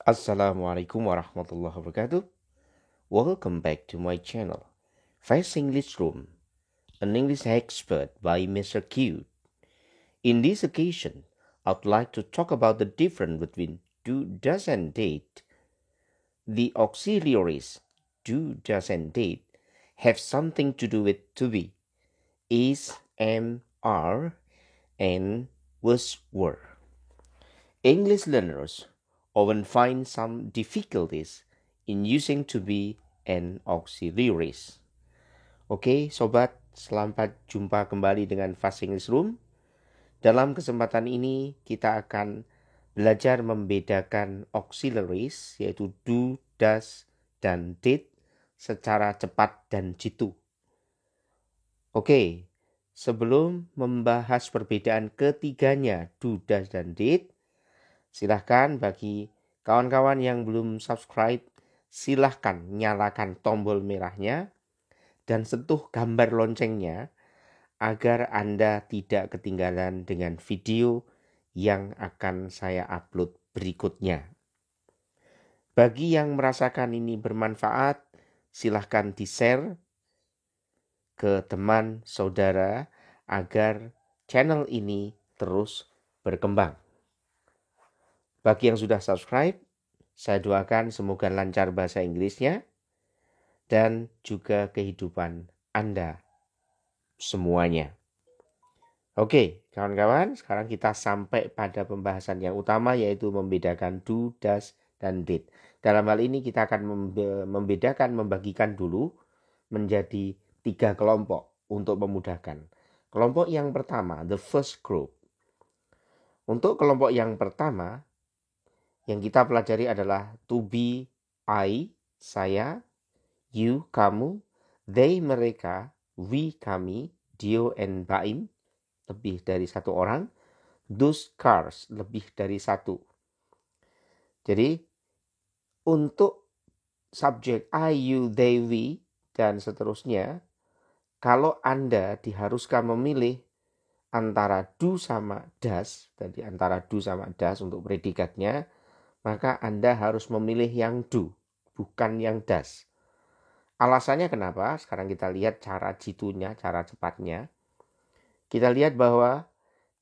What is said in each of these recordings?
Assalamualaikum warahmatullahi wabarakatuh. Welcome back to my channel, Fast English Room, an English expert by Mr. Q. In this occasion, I'd like to talk about the difference between do, does, and did. The auxiliaries do, does, and did have something to do with to be, is, am, are, and was, were. English learners often find some difficulties in using to be and auxiliaries. Oke, sobat, selamat jumpa kembali dengan Fast English Room. Dalam kesempatan ini kita akan belajar membedakan auxiliaries yaitu do, does, dan did secara cepat dan jitu. Oke, sebelum membahas perbedaan ketiganya do, does, dan did, silahkan bagi kawan-kawan yang belum subscribe, silahkan nyalakan tombol merahnya dan sentuh gambar loncengnya agar Anda tidak ketinggalan dengan video yang akan saya upload berikutnya. Bagi yang merasakan ini bermanfaat, silahkan di-share ke teman saudara agar channel ini terus berkembang. Bagi yang sudah subscribe, saya doakan semoga lancar bahasa Inggrisnya dan juga kehidupan Anda semuanya. Oke, kawan-kawan, sekarang kita sampai pada pembahasan yang utama yaitu membedakan do, does, dan did. Dalam hal ini kita akan membagikan dulu menjadi 3 kelompok untuk memudahkan. Kelompok yang pertama, the first group. Untuk kelompok yang pertama, yang kita pelajari adalah to be, I, saya, you, kamu, they, mereka, we, kami, Dio and Baim, lebih dari satu orang, those cars, lebih dari satu. Jadi, untuk subjek I, you, they, we, dan seterusnya, kalau Anda diharuskan memilih antara do sama does, jadi antara do sama does untuk predikatnya, maka Anda harus memilih yang do, bukan yang does. Alasannya kenapa? Sekarang kita lihat cara jitunya, cara cepatnya. Kita lihat bahwa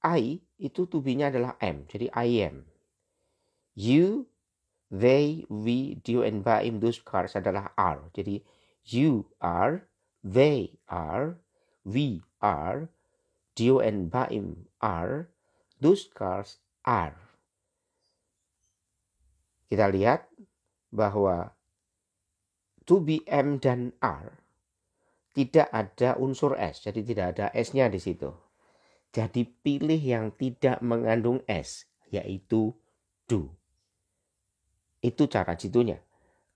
I itu to be-nya adalah am, jadi I am. You, they, we, Dio, and Baim, those cars adalah are. Jadi you are, they are, we are, Dio and Baim are, those cars are. Kita lihat bahwa to be, am, dan are tidak ada unsur S, jadi tidak ada S-nya di situ. Jadi pilih yang tidak mengandung S, yaitu do. Itu cara jitunya.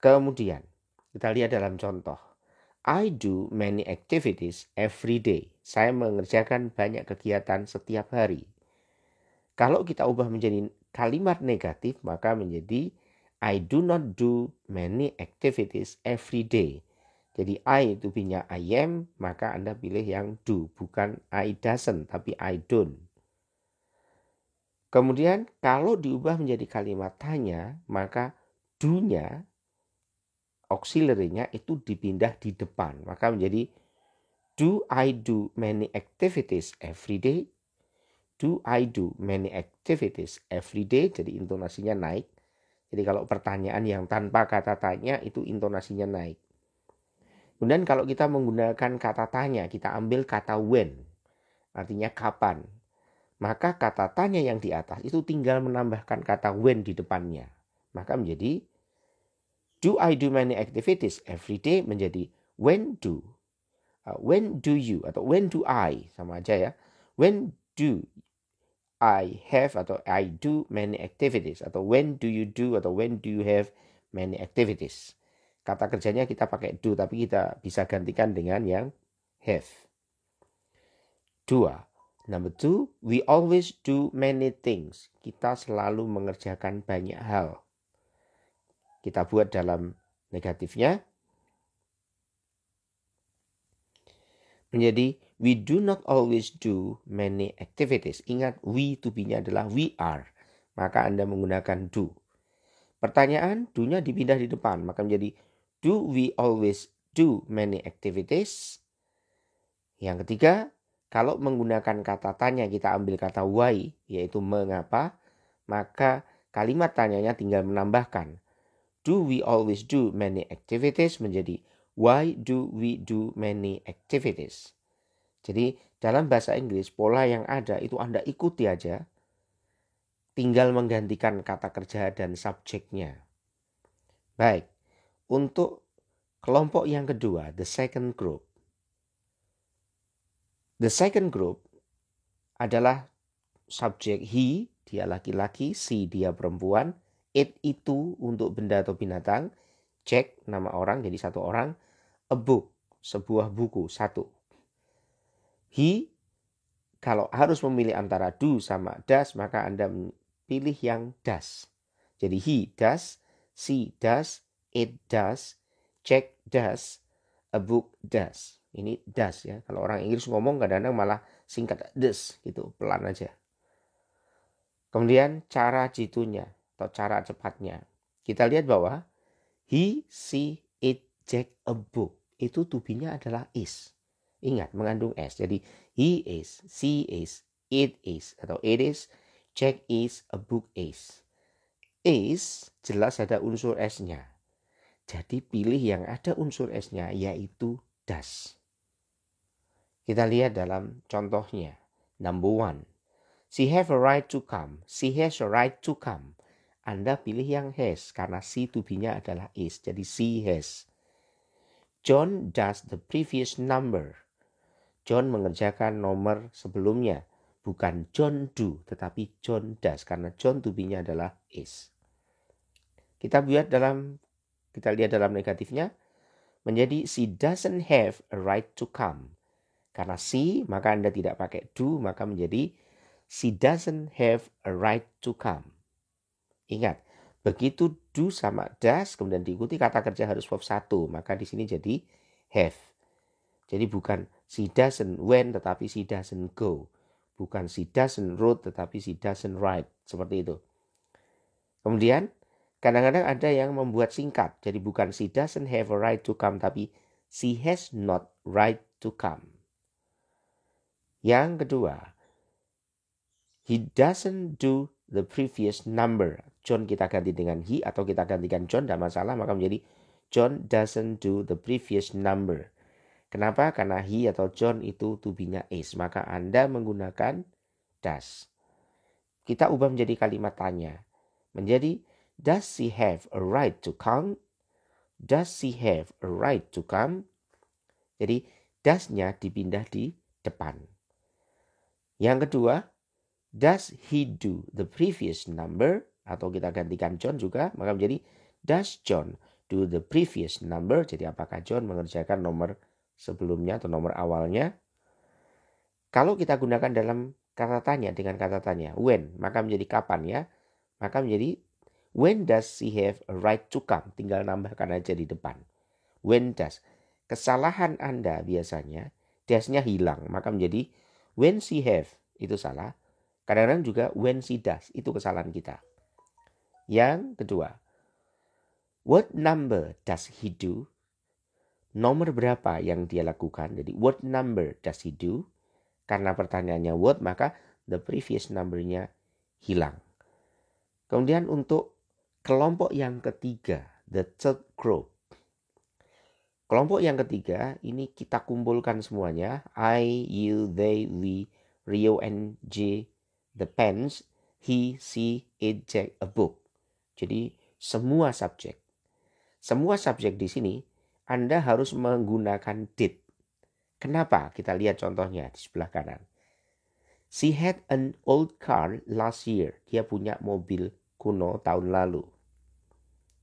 Kemudian kita lihat dalam contoh. I do many activities every day. Saya mengerjakan banyak kegiatan setiap hari. Kalau kita ubah menjadi kalimat negatif, maka menjadi I do not do many activities every day. Jadi I itu punya I am, maka Anda pilih yang do. Bukan I doesn't, tapi I don't. Kemudian kalau diubah menjadi kalimat tanya, maka do-nya, auxiliary-nya itu dipindah di depan. Maka menjadi do I do many activities every day? Do I do many activities every day? Jadi intonasinya naik. Jadi kalau pertanyaan yang tanpa kata tanya itu intonasinya naik. Kemudian kalau kita menggunakan kata tanya, kita ambil kata when. Artinya kapan. Maka kata tanya yang di atas itu tinggal menambahkan kata when di depannya. Maka menjadi do I do many activities every day menjadi when do. When do you atau when do I, sama aja ya. When do I have atau I do many activities, atau when do you do atau when do you have many activities. Kata kerjanya kita pakai do, tapi kita bisa gantikan dengan yang have. 2. Number 2, we always do many things. Kita selalu mengerjakan banyak hal. Kita buat dalam negatifnya. Menjadi we do not always do many activities. Ingat we to be-nya adalah we are. Maka Anda menggunakan do. Pertanyaan, do-nya dipindah di depan, maka menjadi do we always do many activities? Yang ketiga, kalau menggunakan kata tanya kita ambil kata why, yaitu mengapa, maka kalimat tanyanya tinggal menambahkan do we always do many activities menjadi why do we do many activities. Jadi dalam bahasa Inggris pola yang ada itu Anda ikuti aja, tinggal menggantikan kata kerja dan subjeknya. Baik, untuk kelompok yang kedua, the second group. The second group adalah subjek he, dia laki-laki, she, dia perempuan, it itu untuk benda atau binatang, Jack nama orang jadi satu orang, a book sebuah buku satu. He kalau harus memilih antara do sama does maka Anda pilih yang does. Jadi he does, she does, it does, Jack does, a book does. Ini does ya. Kalau orang Inggris ngomong kadang-kadang malah singkat does gitu, pelan aja. Kemudian cara jitunya atau cara cepatnya. Kita lihat bahwa he, she, it, Jack, a book. Itu to be-nya adalah is. Ingat, mengandung s. Jadi he is, she is, it is, atau it is, Jack is, a book is. Is jelas ada unsur s-nya. Jadi pilih yang ada unsur s-nya yaitu does. Kita lihat dalam contohnya. Number 1. She have a right to come. She has a right to come. Anda pilih yang has karena she to be-nya adalah is. Jadi she has. John does the previous number. John mengerjakan nomor sebelumnya. Bukan John do, tetapi John does. Karena John to be-nya adalah is. Kita lihat dalam negatifnya. Menjadi she doesn't have a right to come. Karena she, maka Anda tidak pakai do, maka menjadi she doesn't have a right to come. Ingat, begitu do sama does, kemudian diikuti kata kerja harus verb 1, maka di sini jadi have. Jadi bukan she doesn't went, tetapi she doesn't go. Bukan she doesn't wrote, tetapi she doesn't write. Seperti itu. Kemudian, kadang-kadang ada yang membuat singkat. Jadi bukan she doesn't have a right to come, tapi she has not right to come. Yang kedua, he doesn't do the previous number. John kita ganti dengan he atau kita gantikan John, tidak masalah. Maka menjadi John doesn't do the previous number. Kenapa? Karena he atau John itu to be-nya is. Maka Anda menggunakan does. Kita ubah menjadi kalimat tanya. Menjadi, does she have a right to come? Does she have a right to come? Jadi, does-nya dipindah di depan. Yang kedua, does he do the previous number? Atau kita gantikan John juga, maka menjadi does John do the previous number? Jadi apakah John mengerjakan nomor sebelumnya atau nomor awalnya? Kalau kita gunakan dalam kata tanya dengan kata tanya, when, maka menjadi kapan ya? Maka menjadi when does she have a right to come? Tinggal nambahkan aja di depan. When does. Kesalahan Anda biasanya, does-nya hilang, maka menjadi when she have, itu salah. Kadang-kadang juga when she does, itu kesalahan kita. Yang kedua, what number does he do? Nomor berapa yang dia lakukan? Jadi what number does he do? Karena pertanyaannya what, maka the previous number-nya hilang. Kemudian untuk kelompok yang ketiga, the third group. Kelompok yang ketiga, ini kita kumpulkan semuanya. I, you, they, we, Rio and J, the pens, he, she, it, Jack, a book. Jadi semua subjek. Semua subjek di sini Anda harus menggunakan did. Kenapa? Kita lihat contohnya di sebelah kanan. She had an old car last year. Dia punya mobil kuno tahun lalu.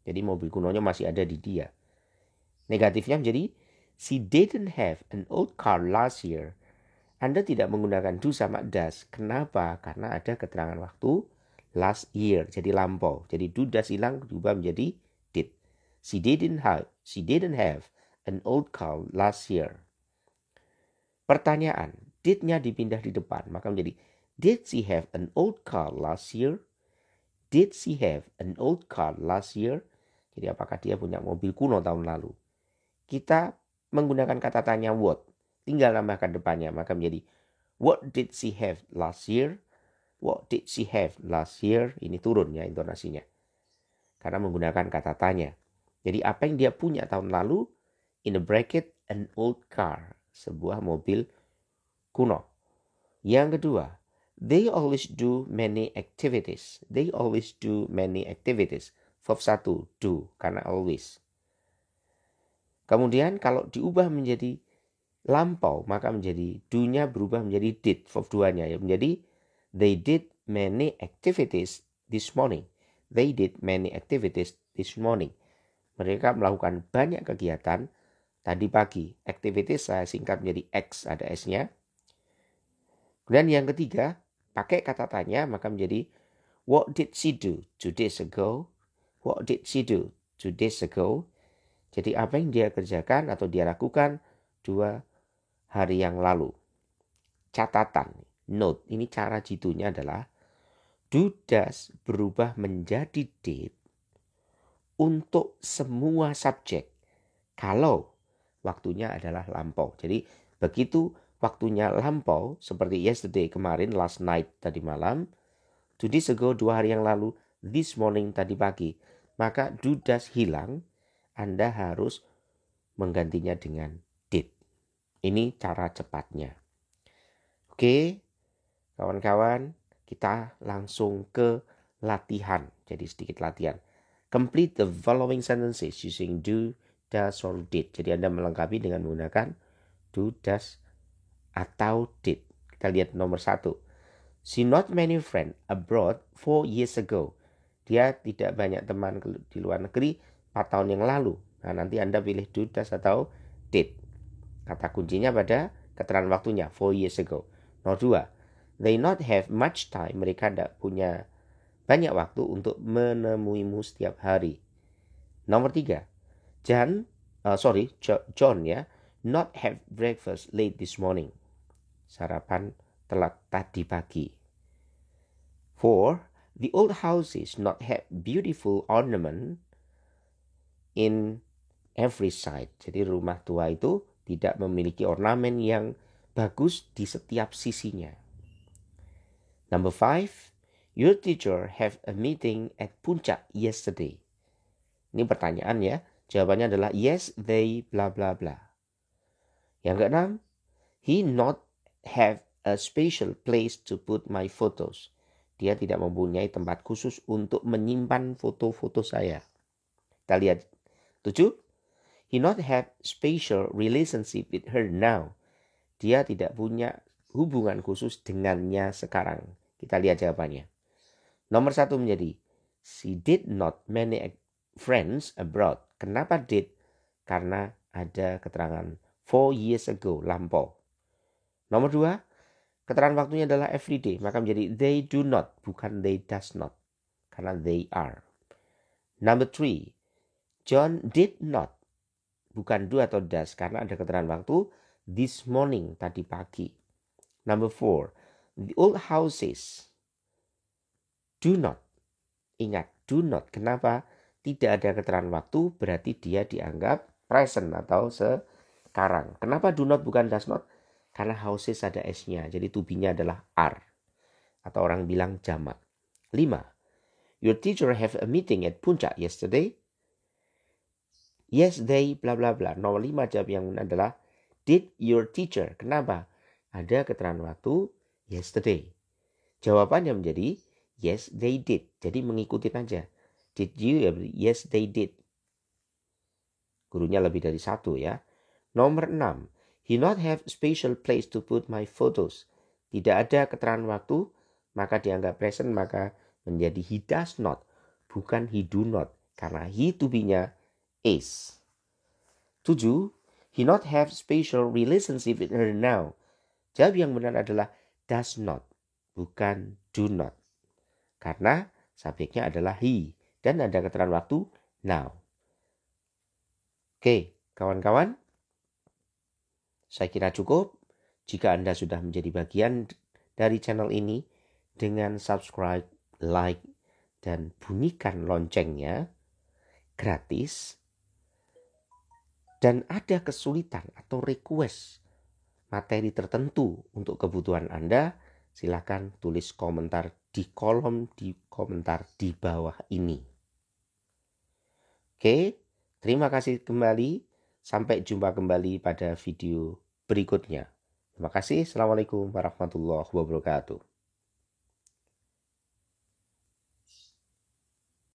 Jadi mobil kunonya masih ada di dia. Negatifnya menjadi she didn't have an old car last year. Anda tidak menggunakan do sama does. Kenapa? Karena ada keterangan waktu last year. Jadi lampau. Jadi do does hilang berubah menjadi did. She didn't have an old car last year. Pertanyaan, did-nya dipindah di depan. Maka menjadi did she have an old car last year? Did she have an old car last year? Jadi apakah dia punya mobil kuno tahun lalu? Kita menggunakan kata tanya what. Tinggal nambahkan depannya. Maka menjadi what did she have last year? What did she have last year? Ini turun ya intonasinya. Karena menggunakan kata tanya. Jadi apa yang dia punya tahun lalu? In a bracket, an old car. Sebuah mobil kuno. Yang kedua, they always do many activities. They always do many activities. Verb 1, do, karena always. Kemudian kalau diubah menjadi lampau, maka menjadi do-nya berubah menjadi did. Verb 2-nya ya menjadi they did many activities this morning. They did many activities this morning. Mereka melakukan banyak kegiatan tadi pagi. Activities saya singkat menjadi X, ada S-nya. Kemudian yang ketiga, pakai kata tanya, maka menjadi what did she do 2 days ago? What did she do 2 days ago? Jadi apa yang dia kerjakan atau dia lakukan 2 hari yang lalu. Catatan, note, ini cara jitunya adalah do does berubah menjadi did untuk semua subjek kalau waktunya adalah lampau. Jadi begitu waktunya lampau seperti yesterday kemarin, last night tadi malam, 2 days ago 2 hari yang lalu, this morning tadi pagi, maka do does hilang, Anda harus menggantinya dengan did. Ini cara cepatnya. Oke, kawan-kawan, kita langsung ke latihan. Jadi sedikit latihan. Complete the following sentences using do, does, or did. Jadi Anda melengkapi dengan menggunakan do, does, atau did. Kita lihat nomor 1. She not many friends abroad 4 years ago. Dia tidak banyak teman di luar negeri 4 tahun yang lalu. Nah, nanti Anda pilih do, does, atau did. Kata kuncinya pada keterangan waktunya 4 years ago. Nomor 2. They not have much time. Mereka tidak punya banyak waktu untuk menemuimu setiap hari. Nomor 3. John ya, not have breakfast late this morning. Sarapan telat tadi pagi. 4. The old houses not have beautiful ornament in every side. Jadi rumah tua itu tidak memiliki ornamen yang bagus di setiap sisinya. Number 5. Your teacher have a meeting at Puncak yesterday. Ini pertanyaan ya. Jawabannya adalah yes, they, bla bla bla. Yang keenam, he not have a special place to put my photos. Dia tidak mempunyai tempat khusus untuk menyimpan foto-foto saya. Kita lihat. 7. He not have special relationship with her now. Dia tidak punya hubungan khusus dengannya sekarang. Kita lihat jawabannya. Nomor 1 menjadi she did not many friends abroad. Kenapa did? Karena ada keterangan 4 years ago, lampau. Nomor 2, keterangan waktunya adalah everyday. Maka menjadi they do not, bukan they does not. Karena they are. Number 3, John did not. Bukan do atau does. Karena ada keterangan waktu this morning, tadi pagi. Number 4, the old houses do not. Ingat, do not. Kenapa? Tidak ada keterangan waktu, berarti dia dianggap present atau sekarang. Kenapa do not bukan does not? Karena houses ada S-nya, jadi to be-nya adalah are. Atau orang bilang jamak. 5. Your teacher have a meeting at Puncak yesterday. Yes, they, bla bla bla. Nomor 5 jawab yang benar adalah did your teacher. Kenapa? Ada keterangan waktu yesterday. Jawabannya menjadi yes, they did. Jadi mengikuti saja. Did you? Yes, they did. Gurunya lebih dari 1 ya. Nomor 6. He not have special place to put my photos. Tidak ada keterangan waktu, maka dianggap present, maka menjadi he does not. Bukan he do not. Karena he to be-nya is. 7. He not have special relationship with her now. Jawab yang benar adalah does not. Bukan do not. Karena subjeknya adalah he. Dan ada keterangan waktu now. Oke, kawan-kawan. Saya kira cukup. Jika Anda sudah menjadi bagian dari channel ini, dengan subscribe, like, dan bunyikan loncengnya gratis. Dan ada kesulitan atau request materi tertentu untuk kebutuhan Anda, silakan tulis komentar di kolom di komentar di bawah ini. Oke, terima kasih kembali. Sampai jumpa kembali pada video berikutnya. Terima kasih. Assalamualaikum warahmatullahi wabarakatuh.